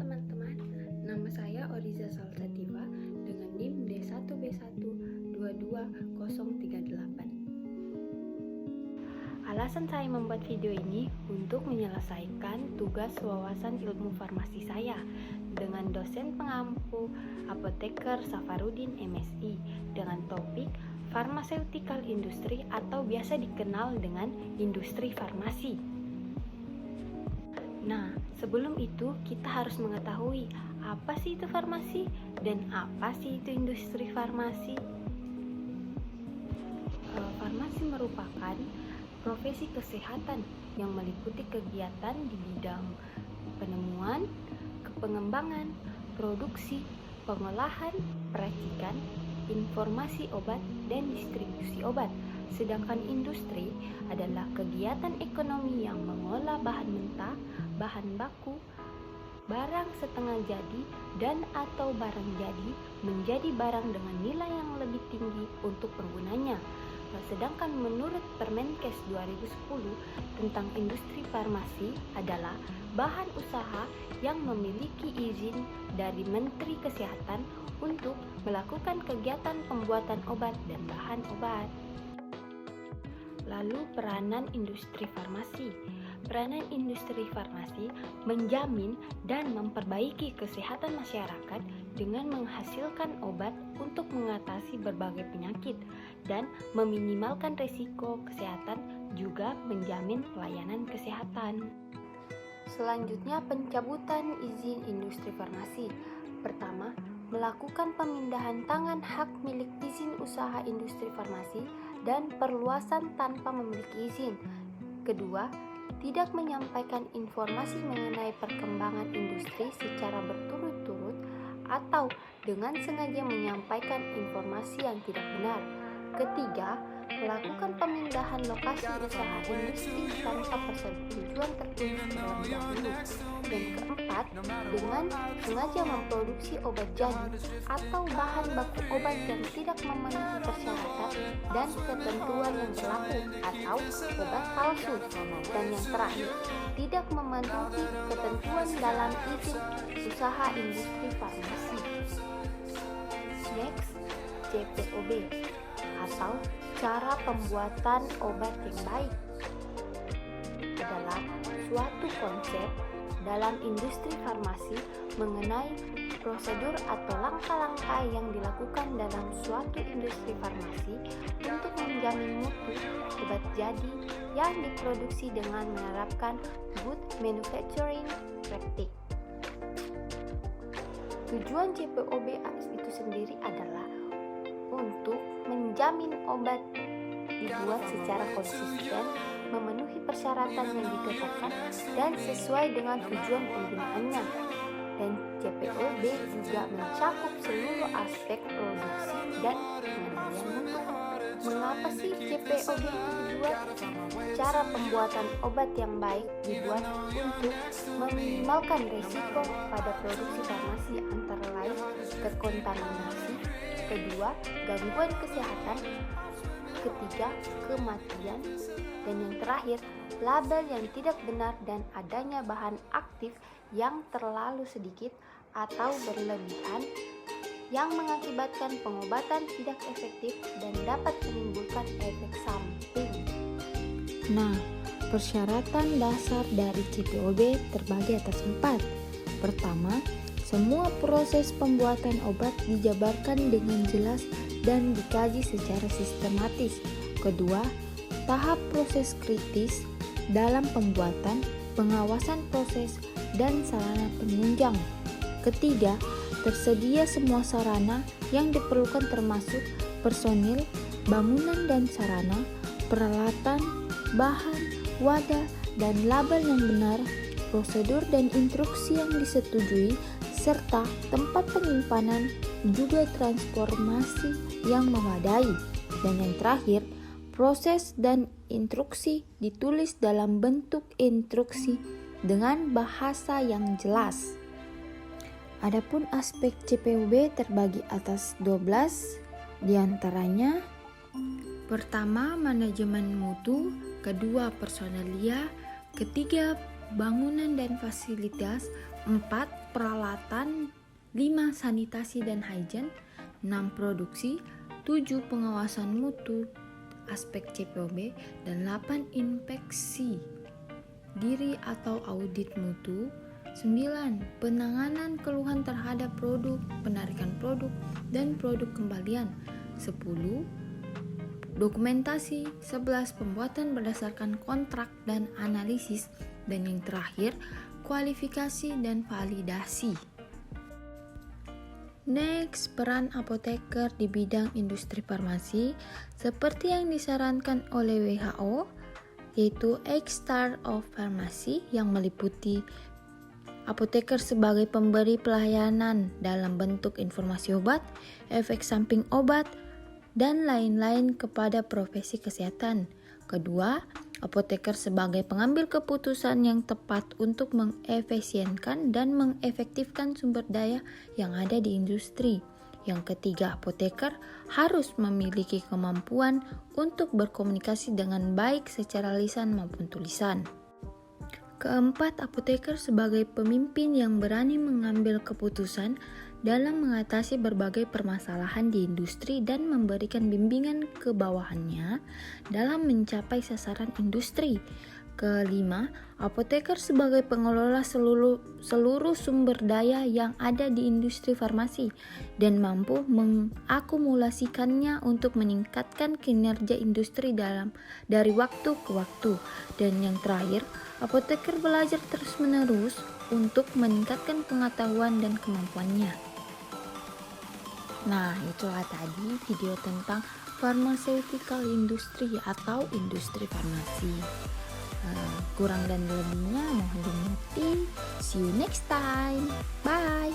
teman-teman, nama saya Oriza Salsativa dengan NIM D1B1-22038. Alasan saya membuat video ini untuk menyelesaikan tugas wawasan ilmu farmasi saya dengan dosen pengampu apoteker Safarudin MSI dengan topik Pharmaceutical Industry atau biasa dikenal dengan industri farmasi. Nah, sebelum itu kita harus mengetahui apa sih itu farmasi dan apa sih itu industri farmasi. Farmasi merupakan profesi kesehatan yang meliputi kegiatan di bidang penemuan, pengembangan, produksi, pengolahan, peracikan, informasi obat, dan distribusi obat. Sedangkan industri adalah kegiatan ekonomi yang mengolah bahan mentah, bahan baku, barang setengah jadi, dan atau barang jadi menjadi barang dengan nilai yang lebih tinggi untuk penggunanya. Sedangkan menurut Permenkes 2010 tentang industri farmasi adalah bahan usaha yang memiliki izin dari Menteri Kesehatan untuk melakukan kegiatan pembuatan obat dan bahan obat. Lalu peranan industri farmasi. Peranan industri farmasi menjamin dan memperbaiki kesehatan masyarakat dengan menghasilkan obat untuk mengatasi berbagai penyakit dan meminimalkan risiko kesehatan, juga menjamin pelayanan kesehatan. Selanjutnya, pencabutan izin industri farmasi. Pertama, melakukan pemindahan tangan hak milik izin usaha industri farmasi dan perluasan tanpa memiliki izin. Kedua, tidak menyampaikan informasi mengenai perkembangan industri secara berturut-turut atau dengan sengaja menyampaikan informasi yang tidak benar. Ketiga, melakukan pemindahan lokasi usaha industri tanpa persetujuan tertulis terlebih dahulu. Dan keempat, dengan sengaja memproduksi obat jadi atau bahan baku obat yang tidak memenuhi persyaratan dan ketentuan yang berlaku atau obat palsu. Dan yang terakhir, tidak memenuhi ketentuan dalam izin usaha industri farmasi. Next, CPOB atau cara pembuatan obat yang baik adalah suatu konsep dalam industri farmasi mengenai prosedur atau langkah-langkah yang dilakukan dalam suatu industri farmasi untuk menjamin mutu obat jadi yang diproduksi dengan menerapkan good manufacturing practice. Tujuan CPOB itu sendiri adalah untuk menjamin obat dibuat secara konsisten, memenuhi persyaratan yang ditetapkan dan sesuai dengan tujuan penggunaannya. Dan CPOB juga mencakup seluruh aspek produksi dan pengendalian mutu. Mengapa sih CPOB itu dibuat? Cara pembuatan obat yang baik dibuat untuk meminimalkan risiko pada produksi farmasi, antara lain terkontaminasi, kedua, gangguan kesehatan, ketiga, kematian, dan yang terakhir, label yang tidak benar dan adanya bahan aktif yang terlalu sedikit atau berlebihan yang mengakibatkan pengobatan tidak efektif dan dapat menimbulkan efek samping. Nah, persyaratan dasar dari CPOB terbagi atas 4. Pertama, semua proses pembuatan obat dijabarkan dengan jelas dan dikaji secara sistematis. Kedua, tahap proses kritis dalam pembuatan, pengawasan proses, dan sarana penunjang. Ketiga, tersedia semua sarana yang diperlukan termasuk personil, bangunan dan sarana, peralatan, bahan, wadah, dan label yang benar, prosedur dan instruksi yang disetujui, serta tempat penyimpanan, juga transformasi yang memadai. Dan yang terakhir, proses dan instruksi ditulis dalam bentuk instruksi dengan bahasa yang jelas. Adapun aspek CPOB terbagi atas 12, diantaranya pertama, manajemen mutu, kedua, personalia, ketiga, bangunan dan fasilitas, 4. Peralatan, 5. Sanitasi dan hygiene, 6. Produksi, 7. Pengawasan mutu aspek CPOB, dan 8. Inspeksi diri atau audit mutu. 9. Penanganan keluhan terhadap produk, penarikan produk, dan produk kembalian. 10. Dokumentasi. 11. Pembuatan berdasarkan kontrak dan analisis. Dan yang terakhir, kualifikasi dan validasi. Next, peran apoteker di bidang industri farmasi seperti yang disarankan oleh WHO, yaitu 8 Star of Pharmacy yang meliputi apoteker sebagai pemberi pelayanan dalam bentuk informasi obat, efek samping obat, dan lain-lain kepada profesi kesehatan. Kedua, apoteker sebagai pengambil keputusan yang tepat untuk mengefisienkan dan mengefektifkan sumber daya yang ada di industri. Yang ketiga, apoteker harus memiliki kemampuan untuk berkomunikasi dengan baik secara lisan maupun tulisan. Keempat, apoteker sebagai pemimpin yang berani mengambil keputusan dalam mengatasi berbagai permasalahan di industri dan memberikan bimbingan ke bawahannya dalam mencapai sasaran industri. Kelima, apoteker sebagai pengelola seluruh sumber daya yang ada di industri farmasi dan mampu mengakumulasikannya untuk meningkatkan kinerja industri dari waktu ke waktu. Dan yang terakhir, apoteker belajar terus-menerus untuk meningkatkan pengetahuan dan kemampuannya. Nah, itulah tadi video tentang pharmaceutical industry atau industri farmasi. Kurang dan lebihnya mohon dimengerti. See you next time. Bye.